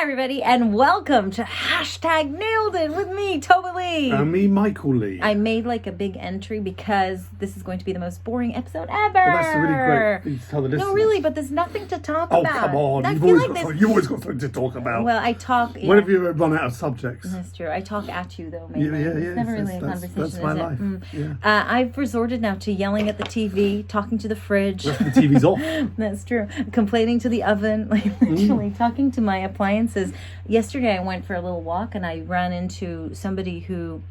everybody, and welcome to Hashtag Nailed It with me, Tova Lee. And me, Michael Lee. I made like a big entry because this is going to be the most boring episode ever. Well, that's a really great thing to tell the listeners. No, really, but there's nothing to talk Oh, about. come on. You've always got something to talk about. Well, I talk... When have you run out of subjects? That's true. I talk at you, though, maybe. Yeah. It's never really a conversation, that's my life. Yeah. I've resorted now to yelling at the TV, talking to the fridge. The TV's off. That's true. Complaining to the oven, like literally talking to my appliances. Yesterday I went for a little walk and I ran into somebody who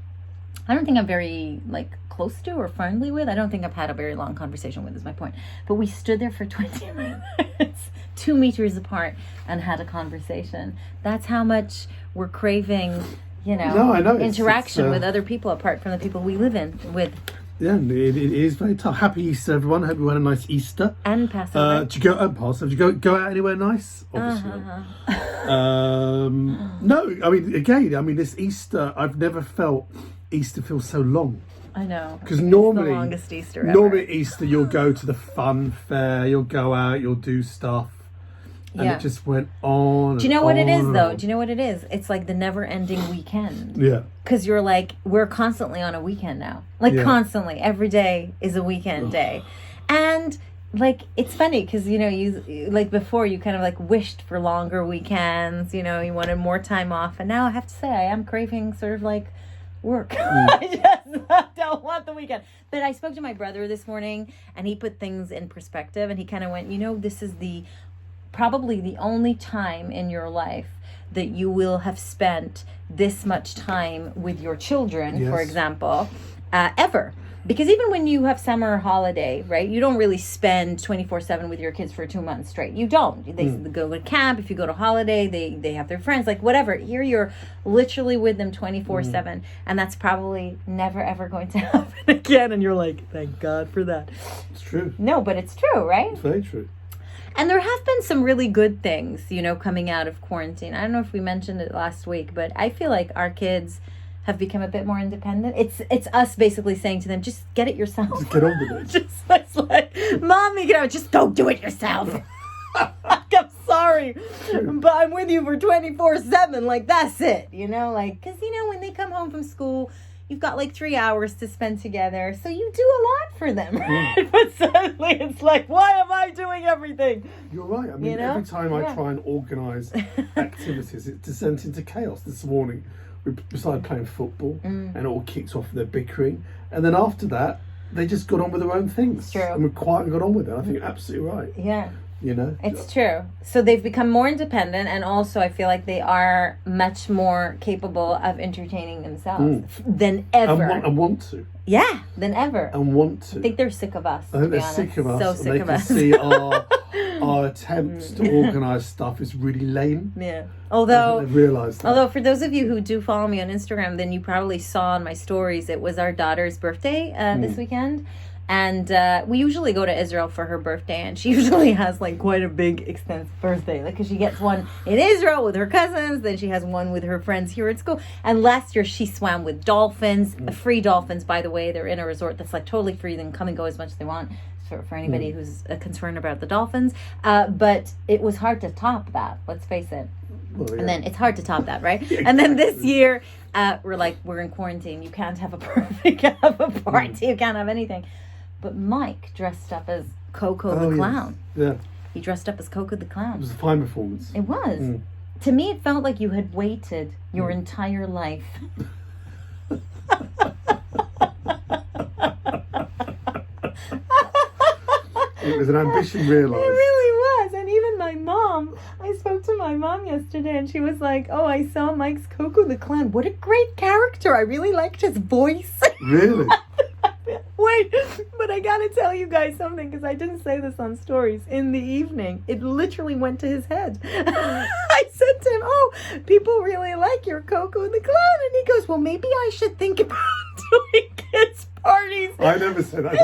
I don't think I'm very close to or friendly with. I don't think I've had a very long conversation with, is my point. But we stood there for 20 minutes, 2 meters apart, and had a conversation. That's how much we're craving, I know. interaction with other people apart from the people we live in with. Yeah, it is very tough. Happy Easter, everyone. Hope you had a nice Easter. And Passover. Did you go Passover? Did you go out anywhere nice? Obviously. No, this Easter, I've never felt Easter feel so long. I know. Because normally, the longest Easter ever. Normally at Easter, you'll go to the fun fair, you'll go out, you'll do stuff. And it just went on. Do you know what it is, though? Do you know what it is? It's like the never-ending weekend. Yeah. Because you're we're constantly on a weekend now. Constantly. Every day is a weekend day. And, it's funny because, you before you kind of, wished for longer weekends. You wanted more time off. And now I have to say, I am craving sort of, work. I just don't want the weekend. But I spoke to my brother this morning, and he put things in perspective. And he kind of went, this is probably the only time in your life that you will have spent this much time with your children, for example, ever. Because even when you have summer holiday, right, you don't really spend 24/7 with your kids for 2 months straight. You don't. They go to camp. If you go to holiday, they have their friends, whatever. Here you're literally with them 24/7. And that's probably never, ever going to happen again. And you're thank God for that. It's true. No, but it's true, right? It's very true. And there have been some really good things, coming out of quarantine. I don't know if we mentioned it last week, but I feel like our kids have become a bit more independent. It's us basically saying to them, just get it yourself. Just get on with it. It's like, Mommy, just go do it yourself. I'm sorry, but I'm with you for 24/7. That's it, because, when they come home from school, you've got 3 hours to spend together, so you do a lot for them, right? But suddenly it's why am I doing everything? You're right. I mean, every time I try and organise activities, it descends into chaos. This morning, we started playing football, and it all kicked off their bickering, and then after that, they just got on with their own things. It's true. And we quietly got on with it. I think you're absolutely right. Yeah. It's true. So they've become more independent, and also I feel like they are much more capable of entertaining themselves than ever. And want to. Yeah, than ever. And want to. I think they're sick of us. I think they're sick of us. So and sick of us. They can see our attempts to organise stuff is really lame. Yeah. Although they've realised that. Although for those of you who do follow me on Instagram, then you probably saw on my stories it was our daughter's birthday this weekend. And we usually go to Israel for her birthday, and she usually has quite a big, extensive birthday. Because she gets one in Israel with her cousins, then she has one with her friends here at school. And last year she swam with dolphins, free dolphins, by the way. They're in a resort that's totally free. They can come and go as much as they want for anybody who's concerned about the dolphins. But it was hard to top that, let's face it. Well, yeah. And then it's hard to top that, right? Exactly. And then this year, we're in quarantine. You can't have a party. You can't have a party. You can't have anything. But Mike dressed up as Coco the Clown. Yes. Yeah. He dressed up as Coco the Clown. It was a fine performance. It was. To me, it felt like you had waited your entire life. It was an ambition realised. It really was. And even my mom, I spoke to my mom yesterday and she was like, oh, I saw Mike's Coco the Clown. What a great character. I really liked his voice. Really? Wait, but I gotta tell you guys something because I didn't say this on stories. In the evening, it literally went to his head. I said to him, oh, people really like your Coco the Clown. And he goes, well, maybe I should think about doing kids' parties. I never said that.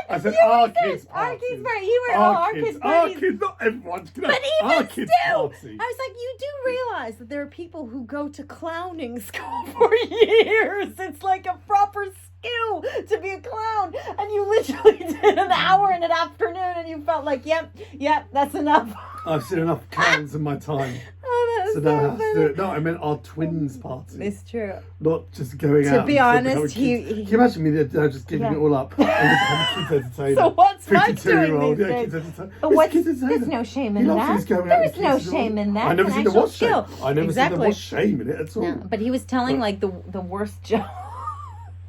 I said our kids' parties. Our kids' parties. You were our kids' parties. Our kids, not everyone's. But even our kids' still, party. I was like, you do realize that there are people who go to clowning school for years. It's like a proper skill to be a clown, and you literally did an hour in an afternoon and you felt like, yep, that's enough. I've seen enough clowns in my time. Oh, to know how to do it. No, I meant our twins party. It's true. Not just going out. To be honest, can you imagine me just giving it all up and become kids entertainer? So what's Mike doing these kids days? entertainer. But there's no shame in that. There's no shame in that. I never seen there was shame. I never seen there was shame in it at all. No, but he was telling like the worst joke.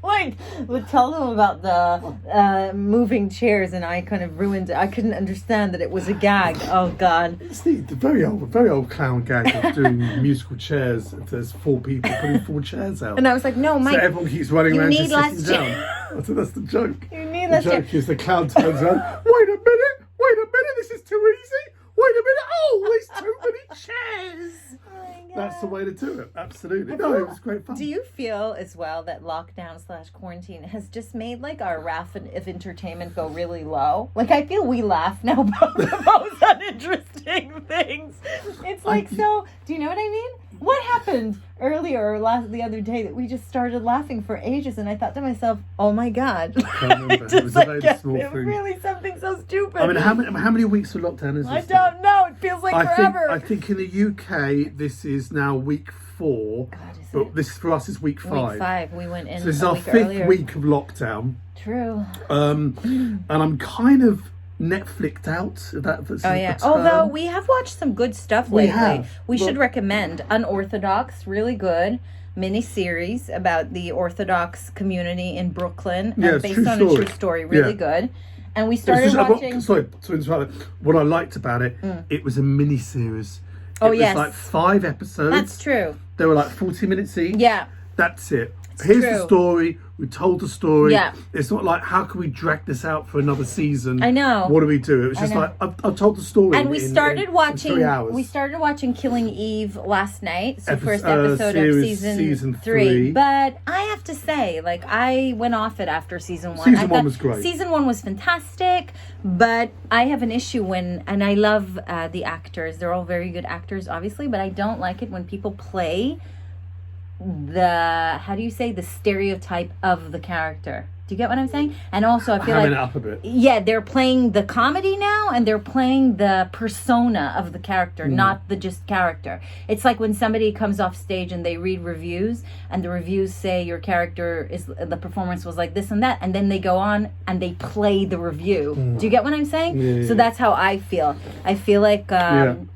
Like, would tell them about the moving chairs, and I kind of ruined it. I couldn't understand that it was a gag. Oh God! It's the very old clown gag of doing musical chairs. If there's 4 people putting 4 chairs out, and I was like, no, Mike. So everyone keeps running around just sitting down. I said, that's the joke. You need the joke is the clown turns around. Wait a minute, this is too easy. Wait a minute, oh, there's too many chairs. That's the way to do it. Absolutely. No, it was great fun. Do you feel as well that lockdown/quarantine has just made like our raft of entertainment go really low? Like I feel we laugh now about the most uninteresting things. It's like so. Do you know what I mean? What happened earlier or the other day that we just started laughing for ages, and I thought to myself, "Oh my God!" I can't remember. It was a very small thing. Really, something so stupid. I mean, how many weeks of lockdown is this? I don't know. It feels like forever. I think in the UK this is now week 4, but this for us is week 5. Week 5. We went in. So this is our 5th week of lockdown. True. And I'm kind of Netflixed out. Although we have watched some good stuff lately. We should recommend Unorthodox, really good mini-series about the Orthodox community in Brooklyn, based on a true story. Really good. And we started watching. Sorry to interrupt. What I liked about it, it was a mini-series. It was like 5 episodes. That's true. They were like 40 minutes each. Yeah. That's it. Here's the story. We told the story. Yeah. It's not like, how can we drag this out for another season? I know. What do we do? It was just like, I've told the story. And we started watching. In 3 hours. We started watching Killing Eve last night. So first episode of season 3. But I have to say, like, I went off it after season 1. Season 1 was great. Season 1 was fantastic. But I have an issue and I love the actors. They're all very good actors, obviously. But I don't like it when people play the stereotype of the character. Do you get what I'm saying? And also, I feel like it up a bit. Yeah, they're playing the comedy now, and they're playing the persona of the character, not the just character. It's like when somebody comes off stage and they read reviews, and the reviews say your character the performance was like this and that, and then they go on and they play the review. Do you get what I'm saying? Yeah. So that's how I feel. I feel like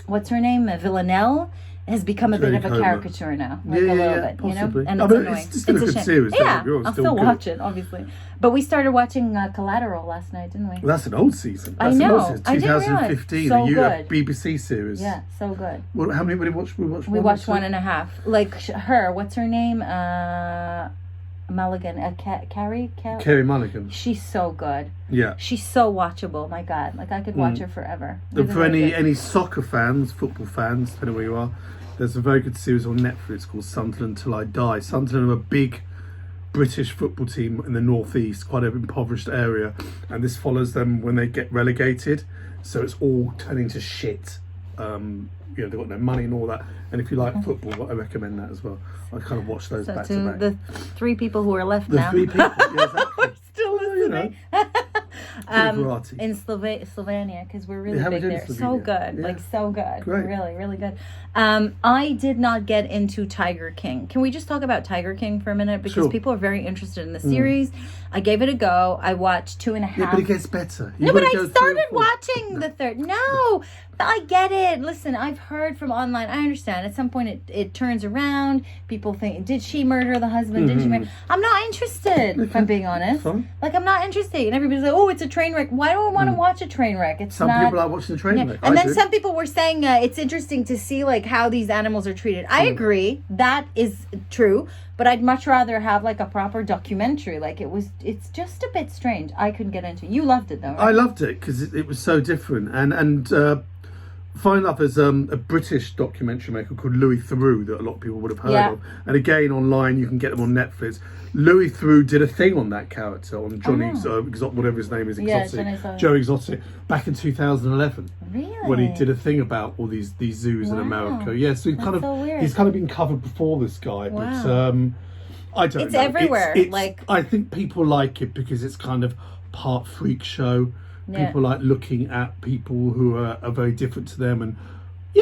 what's her name, Villanelle, has become a bit of a caricature now, like a little bit, possibly. You know, and it's annoying. It's still a good series. Yeah, I'll still watch it, obviously. But we started watching Collateral last night, didn't we? Well, that's an old season. I know. An old season. 2015, so a BBC series. Yeah, so good. Well, how many did we watch? We watched 1.5. Like her, what's her name? Mulligan, Carey Mulligan. She's so good. Yeah. She's so watchable. My God, like I could watch her forever. For any soccer fans, football fans, depending where you are, there's a very good series on Netflix called Sunderland Till I Die. Sunderland are a big British football team in the northeast, quite an impoverished area, and this follows them when they get relegated. So it's all turning to shit. They've got no money and all that. And if you like football, I recommend that as well. I kind of watch those back to back. The 3 people who are left now. The 3 people, yeah, exactly. We're still listening. Variety. In Slovenia, because we're really big there. So good, so good. Great. Really, really good. I did not get into Tiger King. Can we just talk about Tiger King for a minute? Because people are very interested in the series. I gave it a go. I watched 2.5. Yeah, but it gets better. But I started watching the third. No, I get it. Listen, I've heard from online. I understand. At some point, it turns around. People think, did she murder the husband? Did she murder? I'm not interested, if I'm being honest. Fine. Like, I'm not interested. And everybody's like, oh, it's a train wreck. Why do I want to watch a train wreck? Some people are watching the train wreck. And then some people were saying it's interesting to see like how these animals are treated. I agree. That is true. But I'd much rather have like a proper documentary. Like it's just a bit strange. I couldn't get into it. You loved it though, right? I loved it because it was so different. And funny enough, there's a British documentary maker called Louis Theroux that a lot of people would have heard of. And again, online, you can get them on Netflix. Louis Theroux did a thing on that character, on Johnny, whatever his name is, Exotic, Joe Exotic, back in 2011. Really? When he did a thing about all these zoos in America. Yeah, so he's kind of been covered before this guy. But I don't know. It's everywhere. I think people like it because it's kind of part freak show. Yeah. People like looking at people who are very different to them and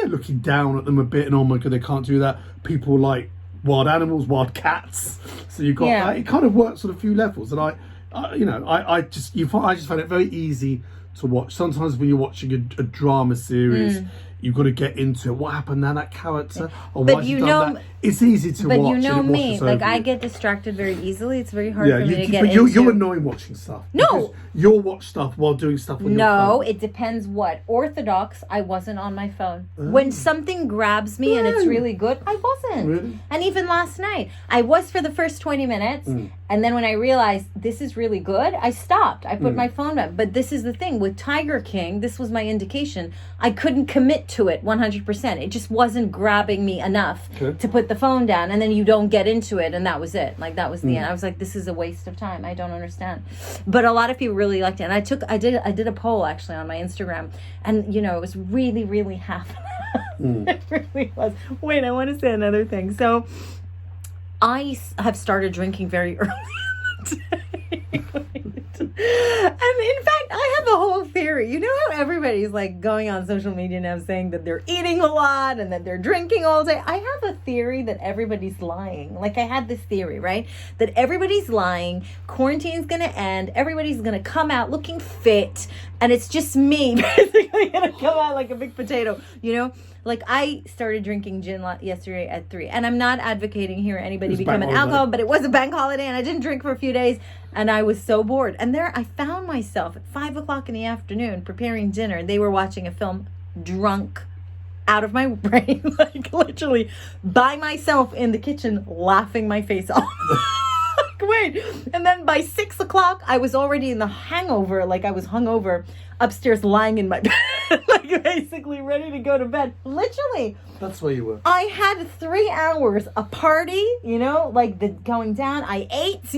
looking down at them a bit and, oh my God, they can't do that. People like wild animals, wild cats. So you've got that. It kind of works on a few levels. And I just find it very easy to watch. Sometimes when you're watching a drama series, you've got to get into it. What happened now? That character? Or why you done that? It's easy to watch. But you know me, like I get distracted very easily. It's very hard for me to get into. You're into. annoying watching stuff. No. You'll watch stuff while doing stuff on your phone. No, it depends what. Orthodox, I wasn't on my phone. When something grabs me and it's really good, I wasn't. Really? And even last night, I was for the first 20 minutes. And then when I realized this is really good, I stopped. I put my phone back. But this is the thing. With Tiger King, this was my indication. I couldn't commit to it 100%. It just wasn't grabbing me enough to put the phone down. And then you don't get into it. And that was it. Like, that was the end. I was like, this is a waste of time. I don't understand. But a lot of people really liked it. And I did a poll, actually, on my Instagram. And, it was really, really half. It really was. Wait, I want to say another thing. So I have started drinking very early in the day. And in fact, I have a whole theory. You know how everybody's like going on social media now saying that they're eating a lot and that they're drinking all day? I have a theory that everybody's lying. Like, I had this theory, right? That everybody's lying. Quarantine's going to end. Everybody's going to come out looking fit. And it's just me basically going to come out like a big potato, Like, I started drinking gin yesterday at 3. And I'm not advocating here anybody become an alcoholic, but it was a bank holiday and I didn't drink for a few days. And I was so bored. And there I found myself at 5 o'clock in the afternoon preparing dinner. They were watching a film, drunk out of my brain. Like, literally by myself in the kitchen, laughing my face off. Wait. And then by 6 o'clock, I was already in the hangover. Like, I was hungover upstairs lying in my bed. Like, basically ready to go to bed. Literally. That's where you were. I had 3 hours, a party, like the going down. I ate,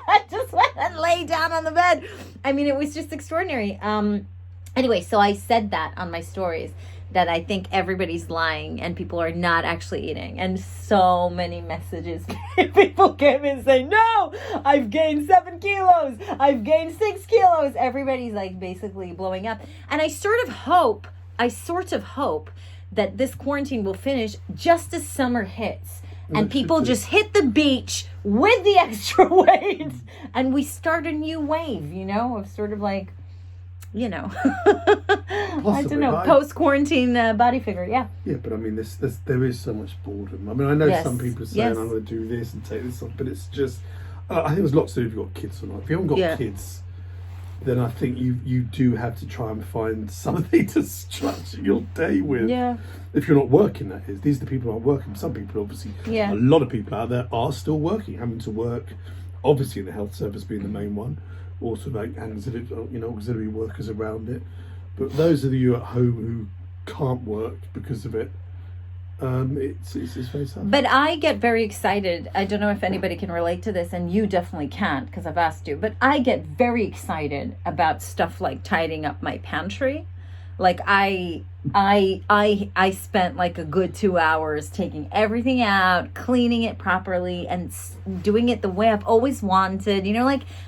I just went and lay down on the bed. I mean, it was just extraordinary. Anyway, so I said that on my stories, that I think everybody's lying and people are not actually eating. And so many messages, people came in saying, no, I've gained 7 kilos. I've gained 6 kilos. Everybody's like basically blowing up. And I sort of hope that this quarantine will finish just as summer hits. And people just hit the beach with the extra weight. And we start a new wave, of sort of like, I don't know, post-quarantine body figure, yeah. Yeah, but I mean, there is so much boredom. I mean, I know some people saying, I'm going to do this and take this off, but it's just, I think there's lots to do if you've got kids or not. If you haven't got kids, then I think you do have to try and find something to structure your day with. Yeah. If you're not working, that is. These are the people who aren't working. Some people, obviously, a lot of people out there are still working, having to work, obviously in the health service being the main one. Also, like auxiliary workers around it. But those of you at home who can't work because of it, it's very sad. But I get very excited. I don't know if anybody can relate to this, and you definitely can't because I've asked you. But I get very excited about stuff like tidying up my pantry. Like I spent like a good 2 hours taking everything out, cleaning it properly, and doing it the way I've always wanted.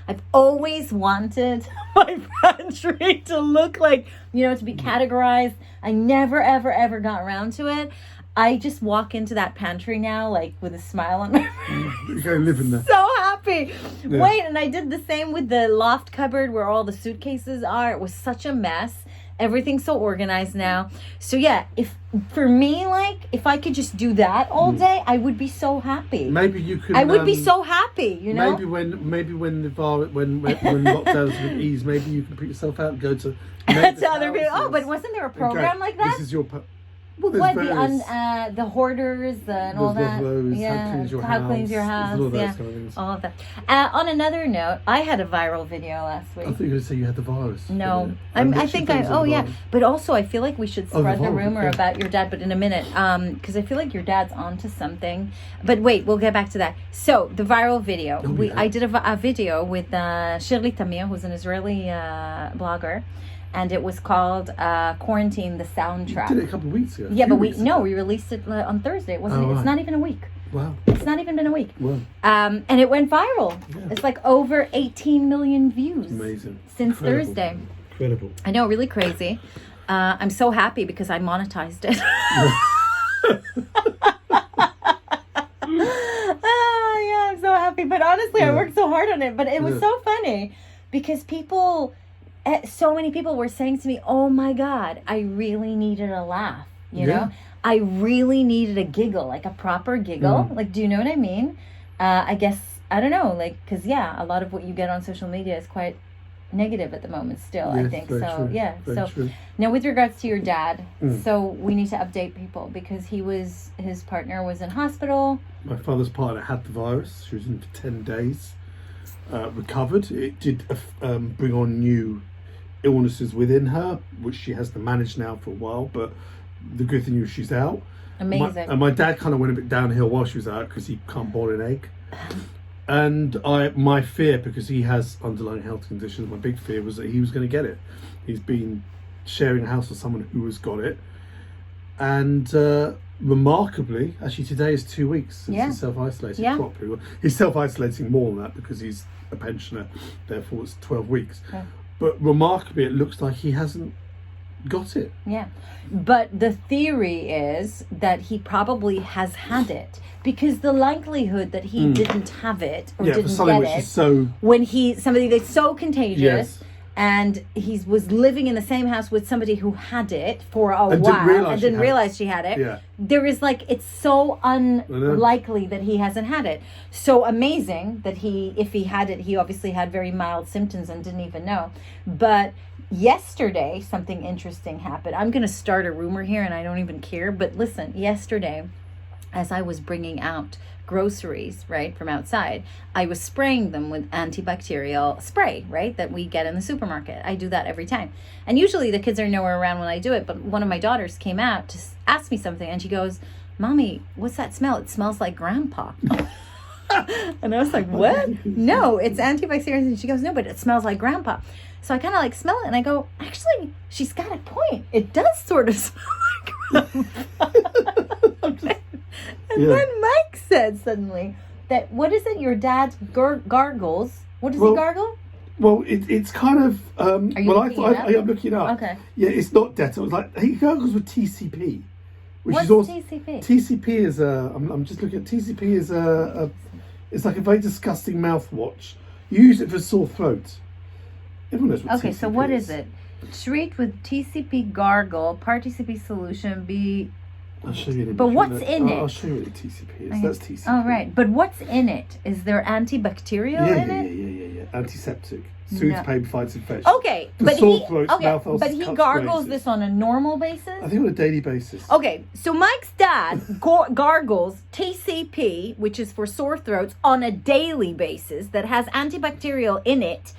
I've always wanted my pantry to look like, to be categorized. I never, ever, ever got around to it. I just walk into that pantry now, like, with a smile on my face. You go live in there. So happy. Yeah. Wait, and I did the same with the loft cupboard where all the suitcases are. It was such a mess. Everything's so organized now. So yeah, if I could just do that all day, I would be so happy. Maybe you could. I would be so happy, Maybe when the lockdowns would ease, maybe you can put yourself out and go to other people. Oh, but wasn't there a program like that? This is your. Well, the hoarders and all that. Those, how cleans your house. All those kind of things. All of that. On another note, I had a viral video last week. I thought you were going to say you had the virus. No, I think I. Oh yeah, but also I feel like we should spread the rumor about your dad. But in a minute, because I feel like your dad's onto something. But wait, we'll get back to that. So the viral video. I did a video with Shirley Tamir, who's an Israeli blogger. And it was called Quarantine, the Soundtrack. You did it a couple of weeks ago. Yeah, but we released it on Thursday. It wasn't. It's not even a week. Wow. It's not even been a week. Wow. And it went viral. Yeah. It's like over 18 million views. Amazing. Since Thursday. Incredible. I know, really crazy. I'm so happy because I monetized it. Oh, yeah, I'm so happy. But honestly, I worked so hard on it. But it was so funny because so many people were saying to me, oh my God, I really needed a laugh. You know, I really needed a giggle, like a proper giggle. Like, do you know what I mean? I guess, I don't know, like, because, a lot of what you get on social media is quite negative at the moment still, I think. So, true. Now with regards to your dad, so we need to update people because his partner was in hospital. My father's partner had the virus. She was in for 10 days, recovered. It did bring on new illnesses within her, which she has to manage now for a while, but the good thing is she's out. Amazing. My dad kind of went a bit downhill while she was out because he can't boil an egg. And my fear, because he has underlying health conditions, my big fear was that he was going to get it. He's been sharing a house with someone who has got it. And remarkably, actually today is 2 weeks since he's self-isolated properly. Well, he's self-isolating more than that because he's a pensioner, therefore it's 12 weeks. Yeah. But remarkably, it looks like he hasn't got it. Yeah. But the theory is that he probably has had it because the likelihood that he didn't have it or didn't get it when somebody that's so contagious and he was living in the same house with somebody who had it for a while and didn't realize she had it. Yeah. There is it's so unlikely that he hasn't had it. So amazing that if he had it, he obviously had very mild symptoms and didn't even know. But yesterday, something interesting happened. I'm going to start a rumor here and I don't even care. But listen, yesterday, as I was bringing out groceries, right, from outside, I was spraying them with antibacterial spray, right, that we get in the supermarket. I do that every time. And usually the kids are nowhere around when I do it. But one of my daughters came out to ask me something and she goes, Mommy, what's that smell? It smells like Grandpa. And I was like, what? No, it's antibacterial. And she goes, no, but it smells like Grandpa. So I kind of smell it and I go, actually, she's got a point. It does sort of smell like Grandpa. And then Mike said suddenly that, what is it? Your dad gargles. What does he gargle? Well, it's kind of... I'm looking it up. Okay. Yeah, it's not Dettol. He gargles with TCP. What's TCP? TCP is I'm just looking at TCP is it's like a very disgusting mouthwash. You use it for sore throat. Everyone knows what TCP is. So what is it? Treat with TCP gargle, part TCP solution, I'll show you. But what's in it? I'll show you what TCP is. That's TCP. Oh, right. But what's in it? Is there antibacterial in it? Yeah. Antiseptic. Soothes pain, fights infection. Okay. For sore throats, mouth ulcers, but he gargles this on a normal basis? I think on a daily basis. Okay. So Mike's dad gargles TCP, which is for sore throats, on a daily basis that has antibacterial in it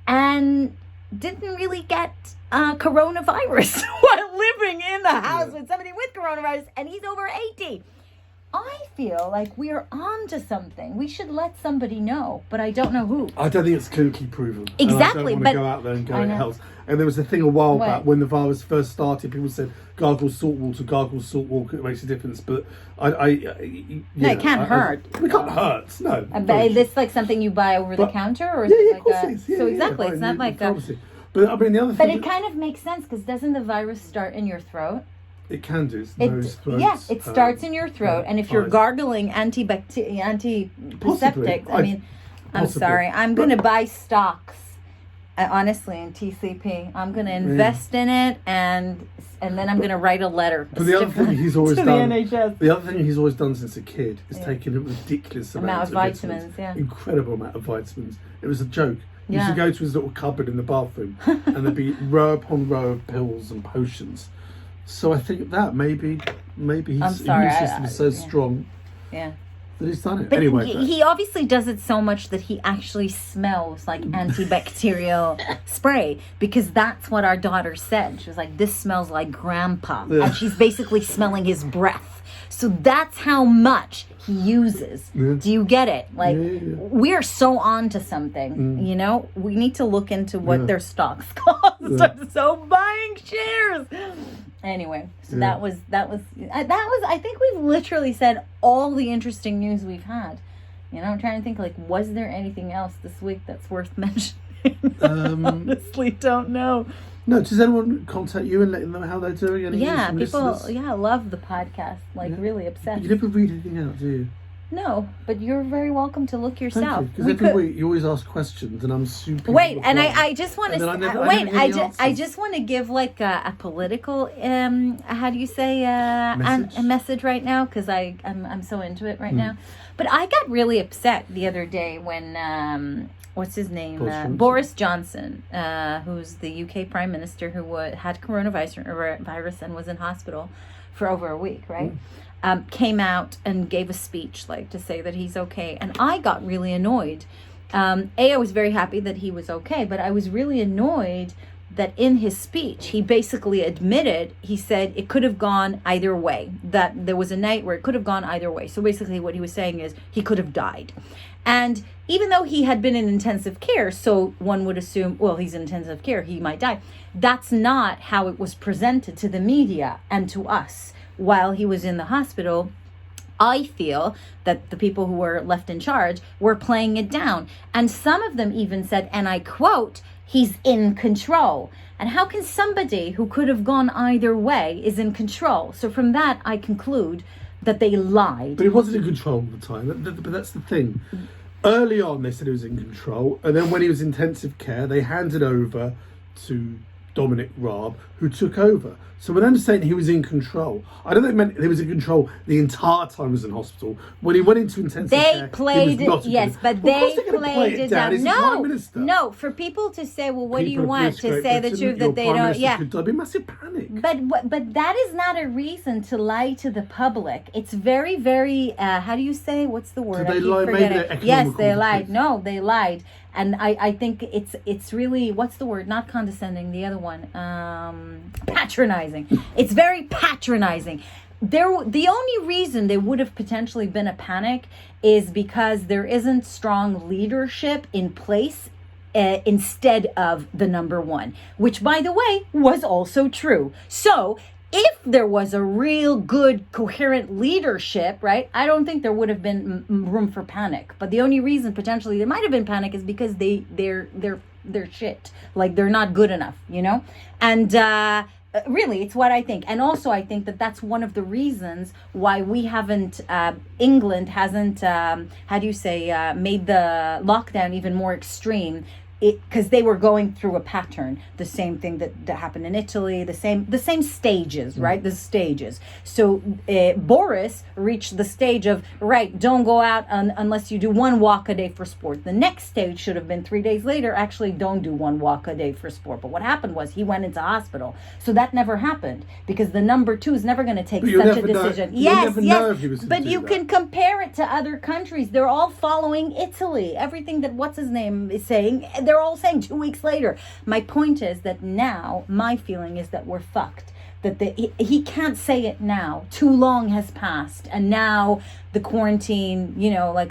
and didn't really get coronavirus while living in the house with somebody with coronavirus, and he's over 80. I feel like we're on to something. We should let somebody know, but I don't know who. I don't think it's clinically proven. Exactly. And I don't want to go out there and go, it helps. And there was a thing a while back when the virus first started, people said, gargle salt water, it makes a difference. But it can't hurt. It can't hurt, no. Is this like something you buy over the counter? Or is it of course it is. So exactly, it's not like a... But I mean, the other thing... But it kind of makes sense, because doesn't the virus start in your throat? It can do. It's nose, throat. Yeah, it starts in your throat, and if you're gargling antiseptic, I'm sorry, I'm going to buy stocks, honestly, in TCP. I'm going to invest in it, and then I'm going to write a letter. But the other thing he's always done, the other thing he's always done since a kid is taken a ridiculous amount of vitamins. Incredible amount of vitamins. It was a joke. He used to go to his little cupboard in the bathroom, and there'd be row upon row of pills and potions. So I think that maybe his immune system is so strong that he's done it. But anyway, he obviously does it so much that he actually smells like antibacterial spray, because that's what our daughter said. She was like, this smells like Grandpa. And she's basically smelling his breath. So that's how much he uses. Do you get it? We're so on to something, you know? We need to look into what their stocks cost. So buying shares. Anyway, so that was I think we've literally said all the interesting news we've had. You know, I'm trying to think, was there anything else this week that's worth mentioning? Honestly, don't know. No, does anyone contact you and let them know how they're doing? Any Yeah, people, listeners? love the podcast, really obsessed. But you never read anything out, do you? No, but you're very welcome to look yourself. Because every week you always ask questions, and I'm super. Wait, and I just want to I just want to give like a political how do you say a message right now, because I'm so into it right now. But I got really upset the other day when what's his name, Boris Johnson, who's the UK Prime Minister, who had coronavirus and was in hospital for over a week, right? Came out and gave a speech to say that he's okay. And I got really annoyed. I was very happy that he was okay, but I was really annoyed that in his speech, he basically admitted, he said it could have gone either way, that there was a night where it could have gone either way. So basically what he was saying is he could have died. And even though he had been in intensive care, so one would assume, well, he's in intensive care, he might die. That's not how it was presented to the media and to us. While he was in the hospital, I feel that the people who were left in charge were playing it down. And some of them even said, and I quote, he's in control. And how can somebody who could have gone either way is in control? So from that, I conclude that they lied. But he wasn't in control all the time. But that's the thing. Early on, they said he was in control. And then when he was in intensive care, they handed over to Dominic Raab, who took over. So when I'm saying he was in control, I don't think it meant he was in control the entire time he was in hospital. When he went into intensive care, they played it, yes, but they played it down. No, for people to say, well, what do you want? To say the truth that they don't, there'd be massive panic. But that is not a reason to lie to the public. It's very, very, how do you say, what's the word? Did they lie? Maybe yes, they lied. No, they lied. And I think it's really, what's the word? Not condescending, the other one. Patronizing. It's very patronizing. The only reason there would have potentially been a panic is because there isn't strong leadership in place instead of the number one, which, by the way, was also true. So if there was a real good coherent leadership, right, I don't think there would have been room for panic. But the only reason potentially there might have been panic is because they're shit, they're not good enough, and really, it's what I think. And also I think that that's one of the reasons why we haven't, England hasn't, made the lockdown even more extreme. Because they were going through a pattern, the same thing that happened in Italy, the same stages, right? The stages. So Boris reached the stage of, right, don't go out unless you do 1 walk a day for sport. The next stage should have been 3 days later, actually don't do 1 walk a day for sport. But what happened was he went into hospital. So that never happened because the number 2 is never going to take such a decision. Yes. But you can compare it to other countries. They're all following Italy. Everything that what's his name is saying, they're all saying 2 weeks later. My point is that now, my feeling is that we're fucked. That he can't say it now. Too long has passed. And now the quarantine,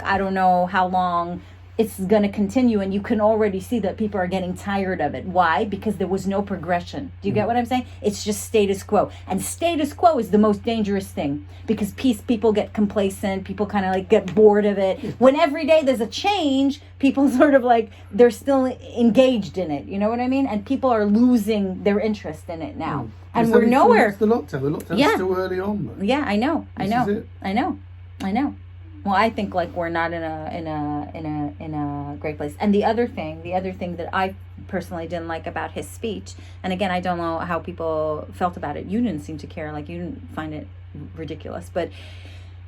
I don't know how long it's going to continue. And you can already see that people are getting tired of it. Why? Because there was no progression. Do you get what I'm saying? It's just status quo. And status quo is the most dangerous thing. Because people get complacent. People kind of get bored of it. When every day there's a change, people sort of they're still engaged in it. You know what I mean? And people are losing their interest in it now. And we're nowhere. It's the lockdown. The lockdown's still early on, though. Yeah, I know. I know. Well, I think we're not in a great place. And the other thing that I personally didn't like about his speech, and again, I don't know how people felt about it. You didn't seem to care. You didn't find it ridiculous, but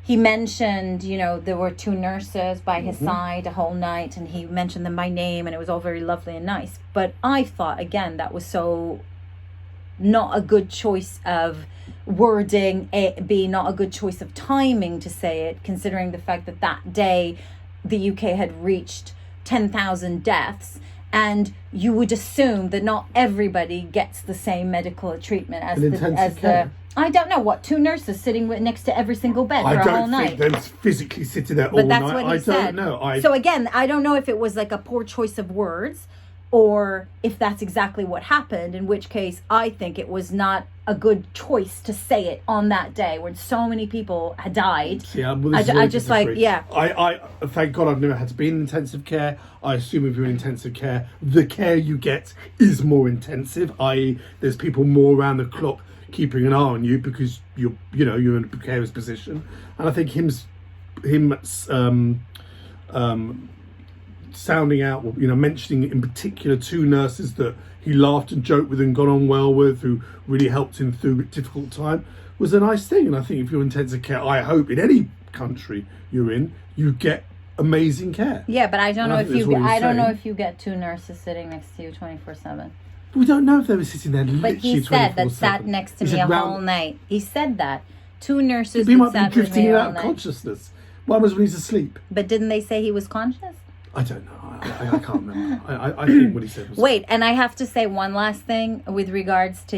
he mentioned, there were 2 nurses by his side a whole night, and he mentioned them by name, and it was all very lovely and nice. But I thought, again, that was so not a good choice of wording, be not a good choice of timing to say it, considering the fact that day the UK had reached 10,000 deaths, and you would assume that not everybody gets the same medical treatment as the I don't know, 2 nurses sitting next to every single bed for a whole night. I don't think they're physically sitting there all night. But that's what he said. I don't know. So again, I don't know if it was a poor choice of words, or if that's exactly what happened, in which case I think it was not a good choice to say it on that day when so many people had died. Yeah, well, I just like, yeah. I thank God I've never had to be in intensive care. I assume if you're in intensive care, the care you get is more intensive, i.e. there's people more around the clock keeping an eye on you because you're in a precarious position. And I think him sounding out, mentioning in particular 2 nurses that he laughed and joked with and got on well with, who really helped him through a difficult time, was a nice thing. And I think if you're in intensive care, I hope in any country you're in, you get amazing care. Yeah, but I don't know if you get 2 nurses sitting next to you 24/7. We don't know if they were sitting there literally 24/7. But he said that sat next to me a whole night. He said that 2 nurses. He might be drifting out of consciousness. One was when he's asleep. But didn't they say he was conscious? I don't know. I can't remember. I think what he said was... Wait, and I have to say one last thing with regards to,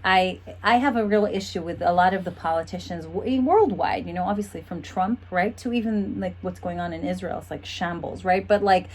I have a real issue with a lot of the politicians worldwide, obviously from Trump, right, to even, like, what's going on in Israel. It's like shambles, right? But, like,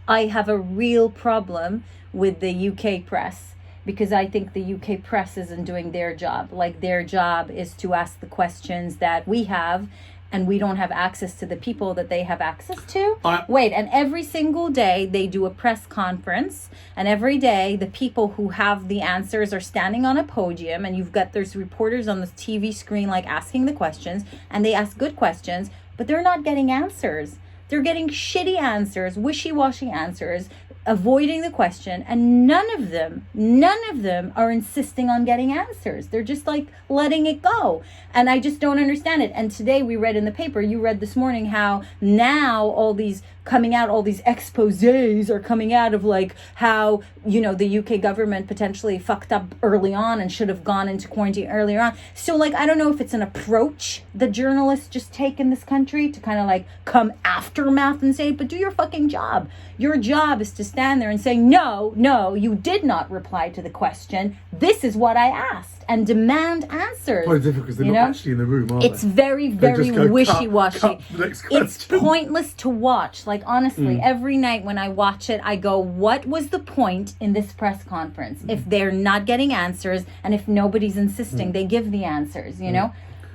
I have a real problem with the UK press, because I think the UK press isn't doing their job. Like, their job is to ask the questions that we have, and we don't have access to the people that they have access to. And every single day they do a press conference, and every day the people who have the answers are standing on a podium, and there's reporters on the TV screen like asking the questions, and they ask good questions, but they're not getting answers. They're getting shitty answers, wishy-washy answers, avoiding the question, and none of them are insisting on getting answers. They're just like letting it go. And I just don't understand it. And today we read in the paper, you read this morning, how now all these exposés are coming out of like how, the UK government potentially fucked up early on and should have gone into quarantine earlier on. So like, I don't know if it's an approach the journalists just take in this country to kind of like come aftermath and say, but do your fucking job. Your job is to stand there and say, no, you did not reply to the question. This is what I asked, and demand answers. Quite difficult because they're not actually in the room, are they? It's very, very wishy-washy. Cut the next question. It's pointless to watch. Like, honestly, every night when I watch it, I go, what was the point in this press conference? If they're not getting answers, and if nobody's insisting, they give the answers, know?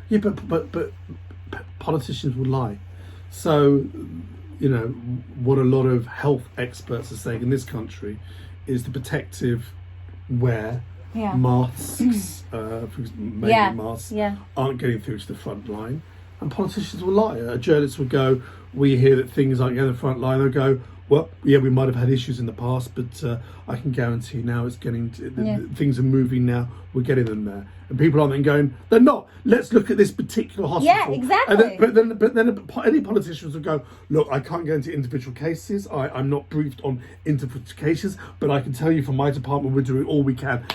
Yeah, but politicians will lie. So, what a lot of health experts are saying in this country is the protective wear, masks, masks, aren't getting through to the front line. And politicians will lie. A journalist will go, we hear that things aren't getting to the front line. They'll go, well, yeah, we might have had issues in the past, but I can guarantee now it's getting things are moving now. We're getting them there, and people aren't then going, they're not. Let's look at this particular hospital. Yeah, exactly. But then any politicians will go, look, I can't go into individual cases. I'm not briefed on individual cases, but I can tell you from my department, we're doing all we can.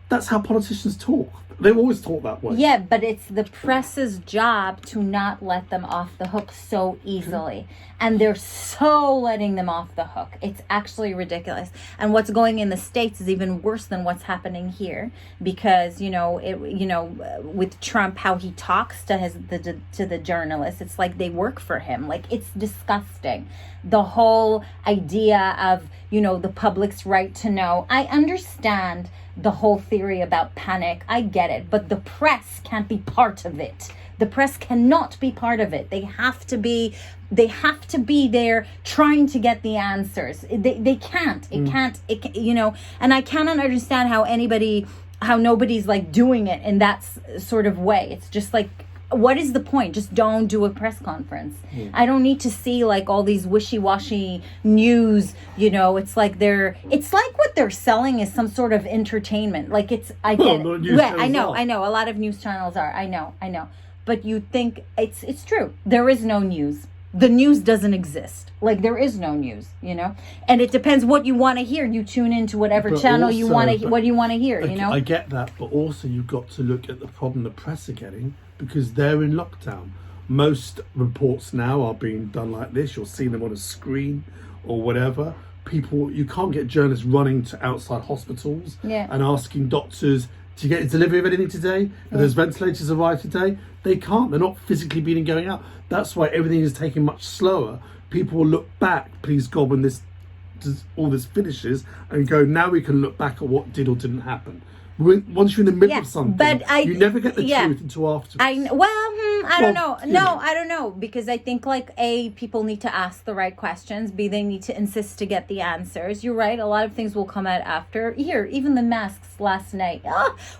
That's how politicians talk. They've always talked that way. Yeah, but it's the press's job to not let them off the hook so easily. And they're so letting them off the hook. It's actually ridiculous. And what's going in the States is even worse than what's happening here. Because, with Trump, how he talks to the journalists, it's like they work for him. Like, it's disgusting. The whole idea of, the public's right to know. I understand the whole theory about panic. I get it. But the press can't be part of it. The press cannot be part of it. They have to be there trying to get the answers. They can't. It can't, and I cannot understand how nobody's like doing it in that sort of way. It's just like, what is the point? Just don't do a press conference. I don't need to see like all these wishy-washy news, it's like what they're selling is some sort of entertainment. Like I get it. Yeah, I know. A lot of news channels are. I know. But you think it's true. There is no news. The news doesn't exist. Like, there is no news, and it depends what you want to hear. You tune into whatever channel you want to. What do you want to hear? I get that, but also you've got to look at the problem the press are getting, because they're in lockdown. Most reports now are being done like this. You'll see them on a screen or whatever. You can't get journalists running to outside hospitals and asking doctors, do you get a delivery of anything today? Have those ventilators arrived today? They can't. They're not physically being going out. That's why everything is taking much slower. People will look back, please God, when this all this finishes and go, now we can look back at what did or didn't happen. Once you're in the middle of something, but you never get the truth until afterwards. I don't know. No, I don't know. Because I think, like, A, people need to ask the right questions. B, they need to insist to get the answers. You're right. A lot of things will come out after. Here, even the masks last night.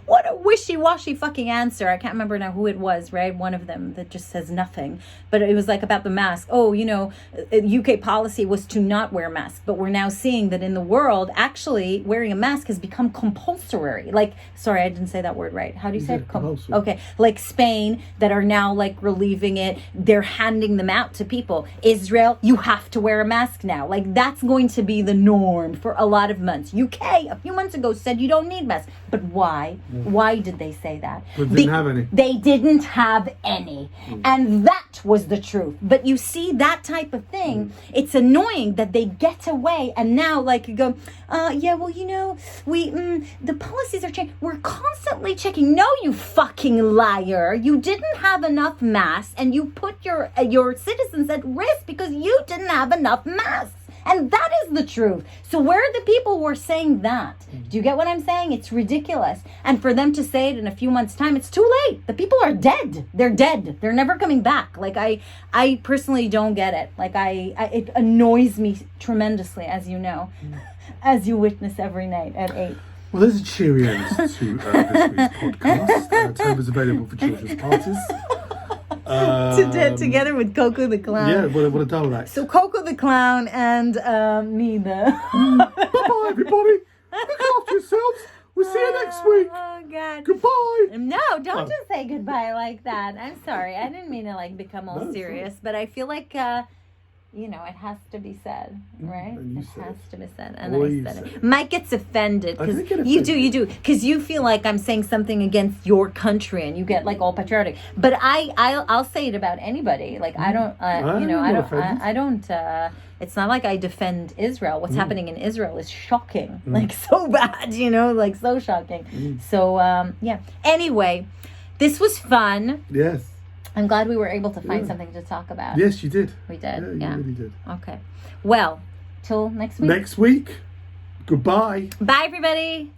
What a wishy-washy fucking answer. I can't remember now who it was, right? One of them that just says nothing. But it was, like, about the mask. Oh, UK policy was to not wear masks. But we're now seeing that in the world, actually, wearing a mask has become compulsory. Like, sorry, I didn't say that word right. How do you say it? Okay. Like Spain, that are now like relieving it. They're handing them out to people. Israel, you have to wear a mask now. Like, that's going to be the norm for a lot of months. UK, a few months ago, said you don't need masks. But why? Why did they say that? But they didn't have any. They didn't have any. And that was the truth. But you see, that type of thing, it's annoying that they get away and now, like, you go, the policies are changing. We're constantly checking. No, you fucking liar. You didn't have enough masks and you put your citizens at risk because you didn't have enough masks. And that is the truth. So where are the people who are saying that? Do you get what I'm saying? It's ridiculous. And for them to say it in a few months' time, it's too late. The people are dead. They're dead. They're never coming back. Like, I personally don't get it. Like, it annoys me tremendously, as you know, as you witness every night at 8. Well, there's a cheery end to this week's podcast. Tova's available for children's parties. Together with Coco the Clown. Yeah, what a double act. So Coco the Clown and me the... Bye-bye, everybody. Look after yourselves. We'll see you next week. Oh, God. Goodbye. No, don't just say goodbye like that. I'm sorry. I didn't mean to, like, become all serious. But I feel like... it has to be said, right? It has to be said. And I said it. Mike gets offended. I didn't get offended. You do. Because you feel like I'm saying something against your country and you get, like, all patriotic. But I'll say it about anybody. Like, I don't, it's not like I defend Israel. What's happening in Israel is shocking. Like, so bad, like, so shocking. So, yeah. Anyway, this was fun. Yes. I'm glad we were able to find something to talk about. Yes, you did. We did. Yeah, you really did. Okay. Well, till next week. Next week. Goodbye. Bye, everybody.